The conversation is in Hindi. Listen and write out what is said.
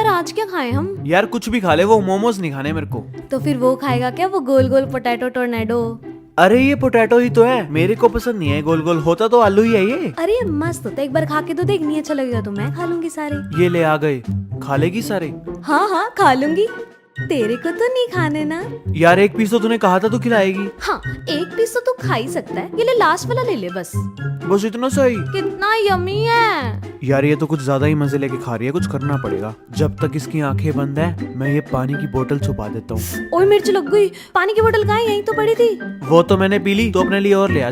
यार आज क्या खाएं हम? यार कुछ भी खा ले, वो मोमोज नहीं खाने मेरे को। तो फिर वो खाएगा क्या, वो गोल गोल पोटैटो टोर्नेडो? अरे ये पोटैटो ही तो है, मेरे को पसंद नहीं है गोल गोल, होता तो आलू ही है ये। अरे ये मस्त होता है, एक बार खा के तो देख, नहीं अच्छा लगेगा तो मैं खा लूंगी सारे। ये ले आ गए, खा लेगी सारे? हाँ हाँ खा लूंगी, तेरे को तो नहीं खाने ना। यार एक पीस तो तूने कहा था तू खिलाएगी। हाँ एक पीस तो तू खा ही सकता है, ये ले लास्ट वाला ले ले बस। बस इतना सही? कितना यमी है। यार ये तो कुछ ज्यादा ही मजे लेके खा रही है, कुछ करना पड़ेगा। जब तक इसकी आंखें बंद है मैं ये पानी की बोतल छुपा देता हूँ। ओए मिर्च लग गई, पानी की बोतल कहाँ है? यहीं तो पड़ी थी। वो तो मैंने पी ली, तो अपने लिए और ले आ।